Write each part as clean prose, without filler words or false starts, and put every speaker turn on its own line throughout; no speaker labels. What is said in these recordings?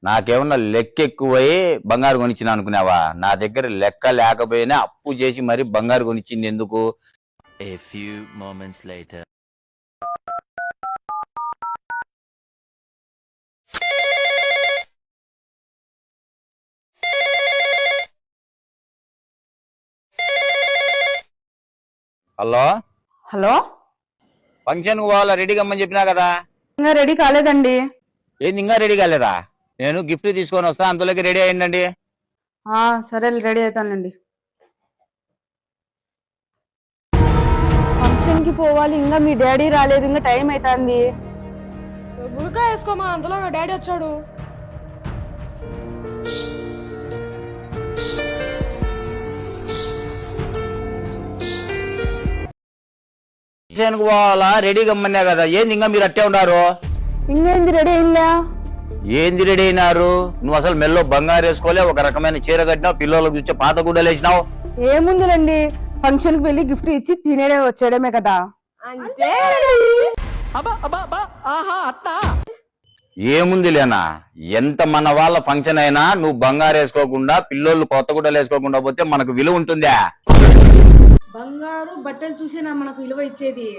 నాకేమన్నా లెక్క ఎక్కువై బంగారు కొనిచ్చిన అనుకున్నావా? నా దగ్గర లెక్క లేకపోయినా అప్పు చేసి మరి బంగారు కొనిచ్చింది ఎందుకు?
A few moments later.
Hello
hello,
function కు పోవాలా, రెడీగా అమ్మని చెప్పినా కదా.
ఇంకా రెడీ కాలేదండి.
ఏంది ఇంకా రెడీ కాలేదా? నేను గిఫ్ట్ తీసుకొని వస్తా, అంతలోకి రెడీ అయ్యండి.
సరే రెడీ అవుతానండి. ఫంక్షన్ కి పోవాలి, ఇంకా మీ డాడీ రాలేదు, ఇంకా టైం అవుతుంది.
గురకాయ వేసుకోమా, అందులో డాడీ వచ్చాడు.
ఫంక్షన్ కు పోవాలా, రెడీగా అమ్మన్నా కదా. ఏంది ఇంకా మీరు అట్టే ఉన్నారు?
ఇంకేంది రెడీ అయిందా?
ఏంది రెడీ అయినారు? నువ్వు అసలు మెల్లో బంగారు వేసుకోలే, ఒక రకమైన చీర కట్టినావు, పిల్లలకు చూస్తే పాత గుడ్డలు వేసినావు.
ఏముందిలేండి, ఫంక్షన్ కి వెళ్ళి గిఫ్ట్ ఇచ్చి తినేడే వచ్చేయడమే కదా.
ఏముంది లేనా, ఎంత మన వాళ్ళ ఫంక్షన్ అయినా నువ్వు బంగారు వేసుకోకుండా, పిల్లోళ్ళు కొత్త గుడ్డలు వేసుకోకుండా పోతే మనకు విలువ ఉంటుందా?
బంగారు బట్టలు చూసేనా మనకు విలువ ఇచ్చేది.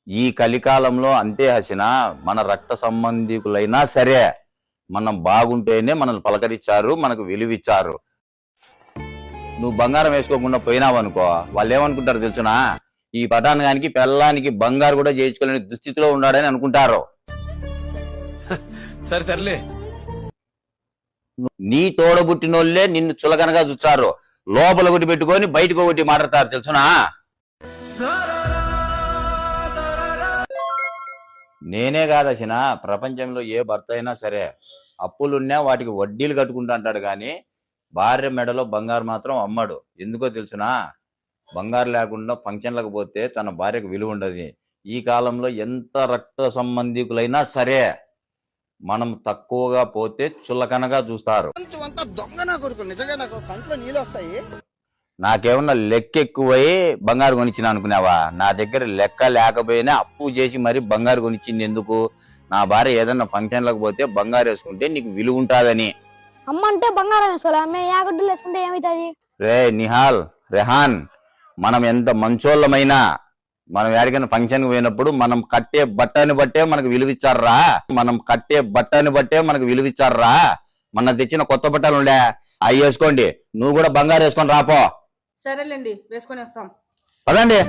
ఈ కలికాలంలో అంతే హసీనా, మన రక్త సంబంధికులైనా సరే మనం బాగుంటేనే మనల్ని పలకరించారు, మనకు విలువిచ్చారు. నువ్వు బంగారం వేసుకోకుండా పోయినావనుకో, వాళ్ళు ఏమనుకుంటారు తెలుసునా? ఈ పటానికి పెళ్ళానికి బంగారు కూడా చేయించుకోలేని దుస్థితిలో ఉన్నాడని అనుకుంటారు.
సరే తరలే,
నీ తోడబుట్టినోళ్లే నిన్ను చులకనగా చూస్తారు, లోపల ఒకటి పెట్టుకొని బయటకు ఒకటి మాట్లాడతారు తెలుసునా? నేనే కాదసిన, ప్రపంచంలో ఏ భర్త అయినా సరే అప్పులున్నా వాటికి వడ్డీలు కట్టుకుంటా అంటాడు కానీ భార్య మెడలో బంగారు మాత్రం అమ్మడు. ఎందుకో తెలుసునా? బంగారు లేకుండా ఫంక్షన్లకు పోతే తన భార్యకు విలువ ఉండదు. ఈ కాలంలో ఎంత రక్త సంబంధికులైనా సరే మనం తక్కువగా పోతే చులకనగా చూస్తారు. నాకేమన్నా లెక్క ఎక్కువై బంగారు కొనిచ్చిన అనుకున్నావా? నా దగ్గర లెక్క లేకపోయినా అప్పు చేసి మరి బంగారు కొనిచ్చింది ఎందుకు? నా భార్య ఏదన్నా ఫంక్షన్లకు పోతే బంగారు వేసుకుంటే నీకు విలువ ఉంటుందని.
అమ్మ అంటే బంగారం వేసుకోలే, అమ్మ యాగడ్డలు వేసుకుంటే ఏమవుతుంది?
రే నిహాల్, రెహాన్, మనం ఎంత మంచోళ్ళమైనా మనం ఎక్కడికైనా ఫంక్షన్ కు పోయినప్పుడు మనం కట్టే బట్టని బట్టే మనకు విలువిచ్చారా? మన తెచ్చిన కొత్త బట్టలు ఉండే అవి వేసుకోండి. నువ్వు కూడా బంగారు వేసుకొని రాపో.
సరేలేండి, వేసుకొని వస్తాం.
పదండి.